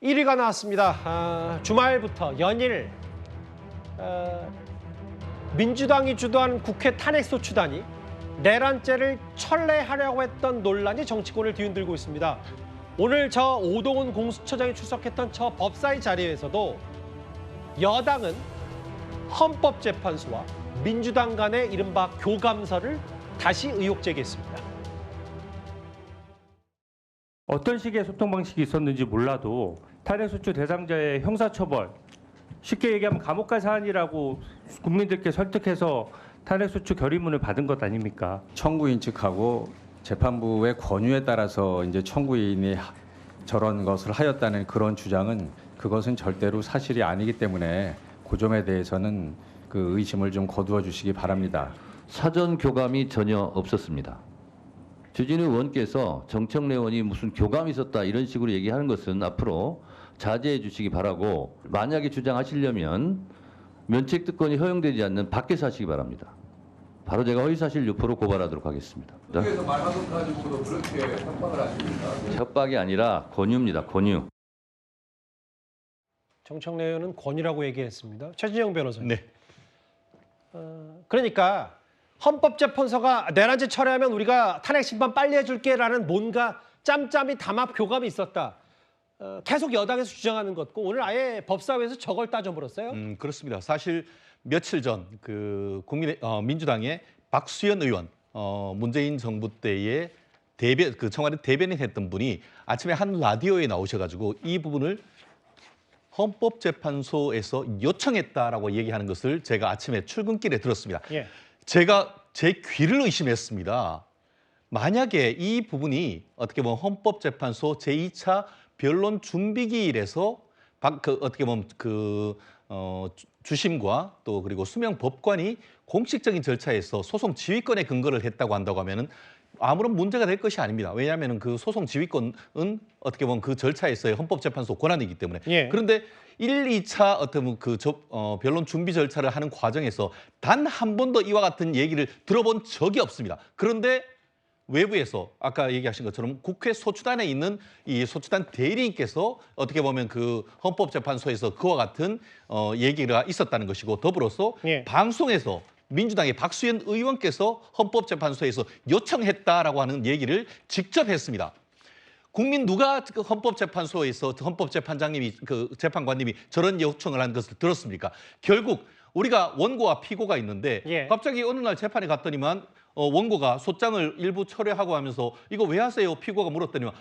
1위가 나왔습니다. 주말부터 연일 민주당이 주도한 국회 탄핵소추단이 내란죄를 철회하려고 했던 논란이 정치권을 뒤흔들고 있습니다. 오늘 저 오동훈 공수처장이 출석했던 저 법사위 자리에서도 여당은 헌법재판소와 민주당 간의 이른바 교감서를 다시 의혹 제기했습니다. 어떤 식의 소통 방식이 있었는지 몰라도 탄핵소추 대상자의 형사처벌, 쉽게 얘기하면 감옥 갈 사안이라고 국민들께 설득해서 탄핵소추 결의문을 받은 것 아닙니까? 청구인 측하고 재판부의 권유에 따라서 이제 청구인이 저런 것을 하였다는 그런 주장은 그것은 절대로 사실이 아니기 때문에 그 점에 대해서는 그 의심을 좀 거두어 주시기 바랍니다. 사전 교감이 전혀 없었습니다. 주진우 의원께서 정청래 의원이 무슨 교감이 있었다 이런 식으로 얘기하는 것은 앞으로 자제해 주시기 바라고, 만약에 주장하시려면 면책특권이 허용되지 않는 밖에서 하시기 바랍니다. 바로 제가 허위사실 유포로 고발하도록 하겠습니다. 국회에서 말한 것 가지고도 그렇게 협박을 하십니까? 협박이 아니라 권유입니다. 권유. 정청래 의원은 권유라고 얘기했습니다. 최진영 변호사님. 네. 그러니까 헌법재판소가 내란죄 철회하면 우리가 탄핵 심판 빨리 해줄게라는 뭔가 짬짬이 담합 교감이 있었다. 계속 여당에서 주장하는 것고 오늘 아예 법사위에서 저걸 따져물었어요. 그렇습니다. 사실 며칠 전 그 민주당의 박수현 의원, 문재인 정부 때에 청와대 대변인 했던 분이 아침에 한 라디오에 나오셔가지고 이 부분을 헌법재판소에서 요청했다라고 얘기하는 것을 제가 아침에 출근길에 들었습니다. 예. 제가 제 귀를 의심했습니다. 만약에 이 부분이 어떻게 보면 헌법재판소 제2차 변론 준비기일에서 어떻게 보면 주심과 또 그리고 수명 법관이 공식적인 절차에서 소송 지휘권에 근거를 했다고 한다고 하면은 아무런 문제가 될 것이 아닙니다. 왜냐하면 그 소송 지휘권은 어떻게 보면 그 절차에서의 헌법재판소 권한이기 때문에. 예. 그런데 1, 2차 어떤 변론 준비 절차를 하는 과정에서 단 한 번도 이와 같은 얘기를 들어본 적이 없습니다. 그런데 외부에서 아까 얘기하신 것처럼 국회 소추단에 있는 이 소추단 대리인께서 어떻게 보면 그 헌법재판소에서 그와 같은 얘기가 있었다는 것이고, 더불어서 예. 방송에서 민주당의 박수현 의원께서 헌법재판소에서 요청했다라고 하는 얘기를 직접 했습니다. 국민 누가 헌법재판소에서 헌법재판장님이 재판관님이 저런 요청을 한 것을 들었습니까? 결국 우리가 원고와 피고가 있는데 예. 갑자기 어느 날 재판에 갔더니만 원고가 소장을 일부 철회하고 하면서 이거 왜 하세요? 피고가 물었더니만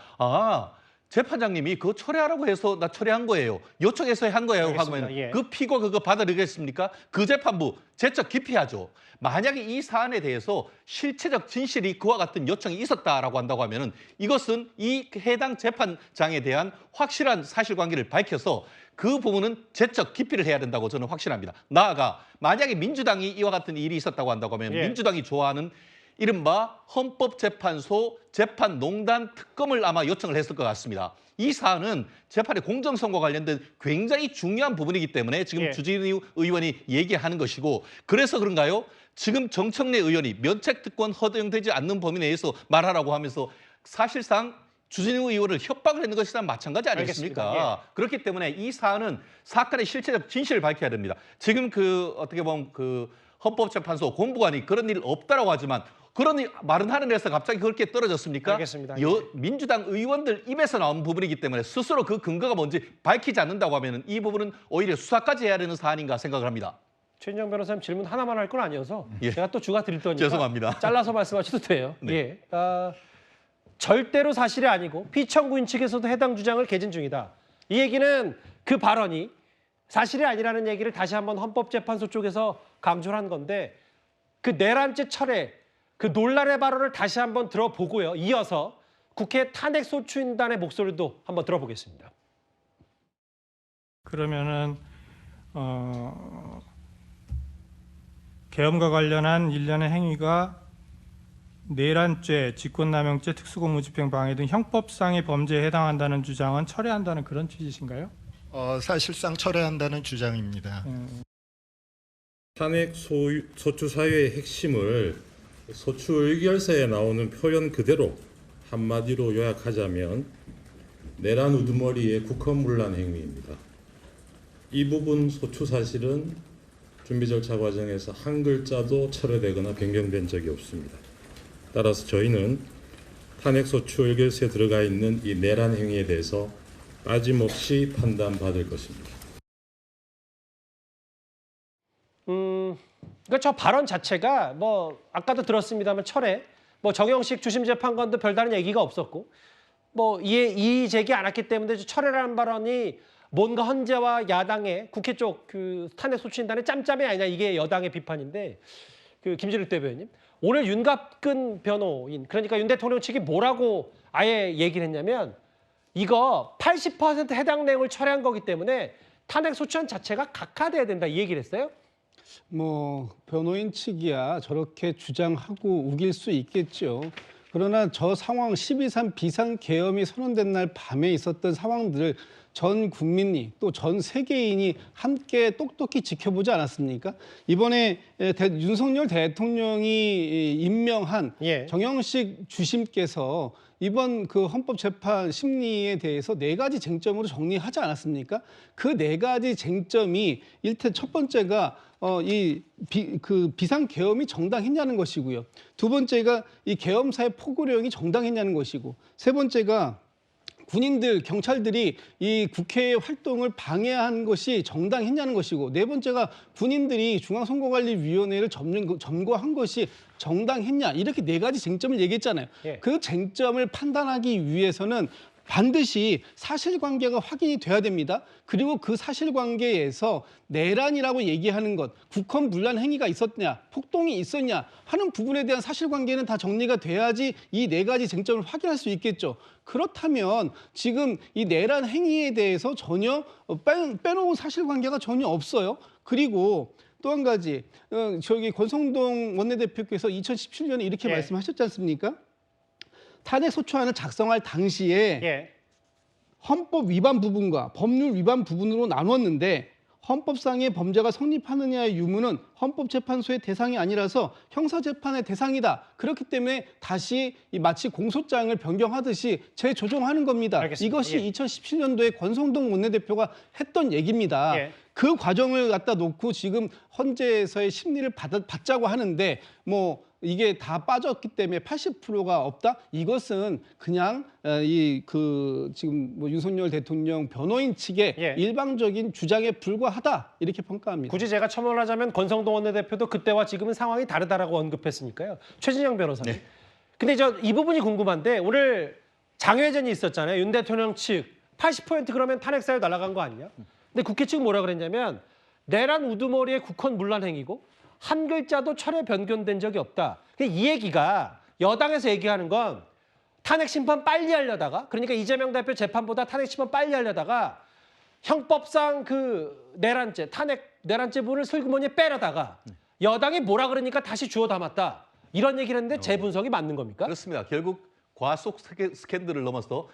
재판장님이 그거 철회하라고 해서 나 철회한 거예요. 요청해서 한 거예요. 알겠습니다. 하면 예. 그 피고 그거 받아들이겠습니까? 그 재판부 제적 기피하죠. 만약에 이 사안에 대해서 실체적 진실이 그와 같은 요청이 있었다라고 한다고 하면은 이것은 이 해당 재판장에 대한 확실한 사실관계를 밝혀서 그 부분은 제적 기피를 해야 된다고 저는 확신합니다. 나아가 만약에 민주당이 이와 같은 일이 있었다고 한다고 하면 예. 민주당이 좋아하는 이른바 헌법재판소 재판농단 특검을 아마 요청을 했을 것 같습니다. 이 사안은 재판의 공정성과 관련된 굉장히 중요한 부분이기 때문에 지금 예. 주진우 의원이 얘기하는 것이고, 그래서 그런가요? 지금 정청래 의원이 면책특권 허용되지 않는 범위 내에서 말하라고 하면서 사실상 주진우 의원을 협박을 했는 것이나 마찬가지 아니겠습니까? 알겠습니다. 예. 그렇기 때문에 이 사안은 사건의 실체적 진실을 밝혀야 됩니다. 지금 어떻게 보면 헌법재판소 공보관이 그런 일 없다라고 하지만 그런 말은 하는 데서 갑자기 그렇게 떨어졌습니까? 알겠습니다. 민주당 의원들 입에서 나온 부분이기 때문에 스스로 그 근거가 뭔지 밝히지 않는다고 하면 이 부분은 오히려 수사까지 해야 되는 사안인가 생각을 합니다. 최진영 변호사님 질문 하나만 할 건 아니어서 예. 제가 또 주가 드릴 테니까 죄송합니다. 잘라서 말씀하셔도 돼요. 네. 예. 절대로 사실이 아니고 피청구인 측에서도 해당 주장을 개진 중이다. 이 얘기는 그 발언이 사실이 아니라는 얘기를 다시 한번 헌법재판소 쪽에서 강조를 한 건데, 그 내란죄 철회, 그 논란의 발언을 다시 한번 들어보고요. 이어서 국회 탄핵소추인단의 목소리도 한번 들어보겠습니다. 그러면은 계엄과 관련한 일련의 행위가 내란죄, 직권남용죄, 특수공무집행 방해 등 형법상의 범죄에 해당한다는 주장은 철회한다는 그런 취지신가요? 사실상 철회한다는 주장입니다. 탄핵 소추 사유의 핵심을 소추 의결서에 나오는 표현 그대로 한마디로 요약하자면 내란 우두머리의 국헌문란 행위입니다. 이 부분 소추 사실은 준비 절차 과정에서 한 글자도 철회되거나 변경된 적이 없습니다. 따라서 저희는 탄핵 소추 의결서에 들어가 있는 이 내란 행위에 대해서 빠짐없이 판단받을 것입니다. 그러니까 저 발언 자체가 뭐 아까도 들었습니다만 철회, 뭐 정영식 주심 재판관도 별다른 얘기가 없었고, 뭐 이의 제기 안 했기 때문에 철회라는 발언이 뭔가 헌재와 야당의 국회 쪽 그 탄핵 소추인단의 짬짬이 아니냐, 이게 여당의 비판인데, 그 김진욱 대변인 오늘 윤갑근 변호인, 그러니까 윤 대통령 측이 뭐라고 아예 얘기를 했냐면, 이거 80% 해당 내용을 철회한 거기 때문에 탄핵 소추안 자체가 각하돼야 된다, 이 얘기를 했어요. 뭐 변호인 측이야 저렇게 주장하고 우길 수 있겠죠. 그러나 저 상황 12.3 비상계엄이 선언된 날 밤에 있었던 상황들을 전 국민이 또 전 세계인이 함께 똑똑히 지켜보지 않았습니까? 이번에 윤석열 대통령이 임명한 정영식 주심께서 이번 그 헌법재판 심리에 대해서 4가지 쟁점으로 정리하지 않았습니까? 그 4가지 쟁점이 일단 첫 번째가 비상계엄이 정당했냐는 것이고요. 두 번째가 이 계엄사의 포고령이 정당했냐는 것이고, 세 번째가 군인들, 경찰들이 이 국회의 활동을 방해한 것이 정당했냐는 것이고, 네 번째가 군인들이 중앙선거관리위원회를 점거한 것이 정당했냐, 이렇게 4가지 쟁점을 얘기했잖아요. 그 쟁점을 판단하기 위해서는 반드시 사실관계가 확인이 돼야 됩니다. 그리고 그 사실관계에서 내란이라고 얘기하는 것, 국헌문란 행위가 있었냐, 폭동이 있었냐 하는 부분에 대한 사실관계는 다 정리가 돼야지 이 4가지 쟁점을 확인할 수 있겠죠. 그렇다면 지금 이 내란 행위에 대해서 전혀 빼놓은 사실관계가 전혀 없어요. 그리고 또 한 가지, 저기 권성동 원내대표께서 2017년에 이렇게 말씀하셨지 않습니까? 탄핵 소추안을 작성할 당시에 헌법 위반 부분과 법률 위반 부분으로 나눴는데, 헌법상의 범죄가 성립하느냐의 유무는 헌법재판소의 대상이 아니라서 형사재판의 대상이다. 그렇기 때문에 다시 마치 공소장을 변경하듯이 재조정하는 겁니다. 알겠습니다. 이것이 2017년도에 권성동 원내대표가 했던 얘기입니다. 그 과정을 갖다 놓고 지금 헌재에서의 심리를 받자고 하는데, 뭐 이게 다 빠졌기 때문에 80%가 없다? 이것은 그냥 지금 뭐 윤석열 대통령 변호인 측의 일방적인 주장에 불과하다, 이렇게 평가합니다. 굳이 제가 첨언을 하자면 권성동 원내대표도 그때와 지금은 상황이 다르다라고 언급했으니까요. 최진영 변호사님. 근데 이 부분이 궁금한데, 오늘 장외전이 있었잖아요. 윤 대통령 측 80% 그러면 탄핵사유 날아간 거 아니냐? 근데 국회 측은 뭐라 그랬냐면, 내란 우두머리의 국헌문란 행위고 한 글자도 철회 변경된 적이 없다. 이 얘기가 여당에서 얘기하는 건 탄핵 심판 빨리 하려다가, 그러니까 이재명 대표 재판보다 탄핵 심판 빨리 하려다가 형법상 그 내란죄, 내란죄 부분을 슬그머니 빼려다가 여당이 뭐라 그러니까 다시 주워 담았다, 이런 얘기를 했는데 제 분석이 맞는 겁니까? 그렇습니다. 결국 과속 스캔들을 넘어서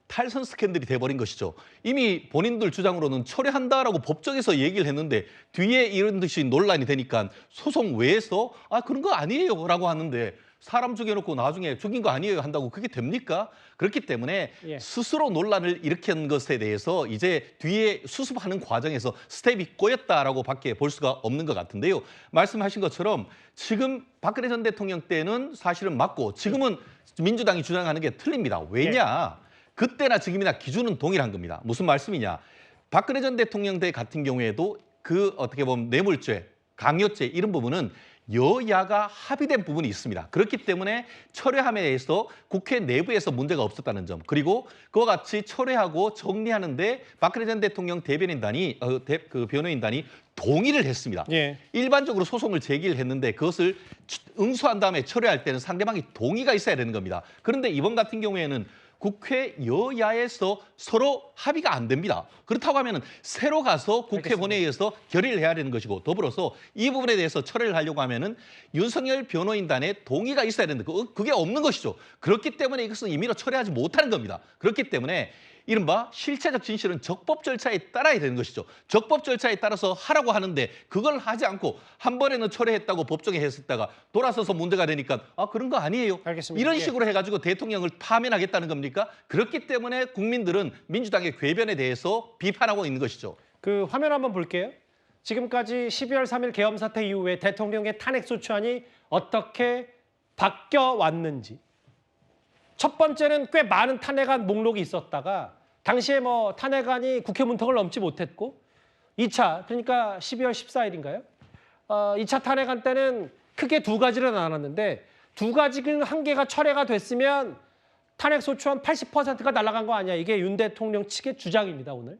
탈선 스캔들이 돼버린 것이죠. 이미 본인들 주장으로는 철회한다라고 법정에서 얘기를 했는데, 뒤에 이런 듯이 논란이 되니까 소송 외에서 그런 거 아니에요 라고 하는데, 사람 죽여놓고 나중에 죽인 거 아니에요 한다고 그게 됩니까? 그렇기 때문에 스스로 논란을 일으킨 것에 대해서 이제 뒤에 수습하는 과정에서 스텝이 꼬였다라고 밖에 볼 수가 없는 것 같은데요. 말씀하신 것처럼 지금 박근혜 전 대통령 때는 사실은 맞고, 지금은 민주당이 주장하는 게 틀립니다. 왜냐? 그때나 지금이나 기준은 동일한 겁니다. 무슨 말씀이냐? 박근혜 전 대통령 때 같은 경우에도 그 어떻게 보면 뇌물죄, 강요죄 이런 부분은 여야가 합의된 부분이 있습니다. 그렇기 때문에 철회함에 대해서 국회 내부에서 문제가 없었다는 점, 그리고 그와 같이 철회하고 정리하는데 박근혜 전 대통령 대변인단이 그 변호인단이 동의를 했습니다. 일반적으로 소송을 제기를 했는데 그것을 응수한 다음에 철회할 때는 상대방이 동의가 있어야 되는 겁니다. 그런데 이번 같은 경우에는 국회 여야에서 서로 합의가 안 됩니다. 그렇다고 하면 새로 가서 국회 본회의에서 결의를 해야 되는 것이고, 더불어서 이 부분에 대해서 철회를 하려고 하면은 윤석열 변호인단의 동의가 있어야 되는데 그게 없는 것이죠. 그렇기 때문에 이것은 임의로 철회하지 못하는 겁니다. 그렇기 때문에 이른바 실체적 진실은 적법 절차에 따라야 되는 것이죠. 적법 절차에 따라서 하라고 하는데 그걸 하지 않고 한 번에는 철회했다고 법정에 했었다가 돌아서서 문제가 되니까 그런 거 아니에요. 알겠습니다. 이런 예. 식으로 해가지고 대통령을 파면하겠다는 겁니까? 그렇기 때문에 국민들은 민주당의 궤변에 대해서 비판하고 있는 것이죠. 그 화면 한번 볼게요. 지금까지 12월 3일 계엄 사태 이후에 대통령의 탄핵 소추안이 어떻게 바뀌어 왔는지. 첫 번째는 꽤 많은 탄핵안 목록이 있었다가 당시에 뭐 탄핵안이 국회 문턱을 넘지 못했고 2차 그러니까 12월 14일인가요? 2차 탄핵안 때는 크게 두 가지로 나눴는데 두 가지 중 한 개가 철회가 됐으면 탄핵 소추안 80%가 날아간 거 아니야. 이게 윤 대통령 측의 주장입니다, 오늘.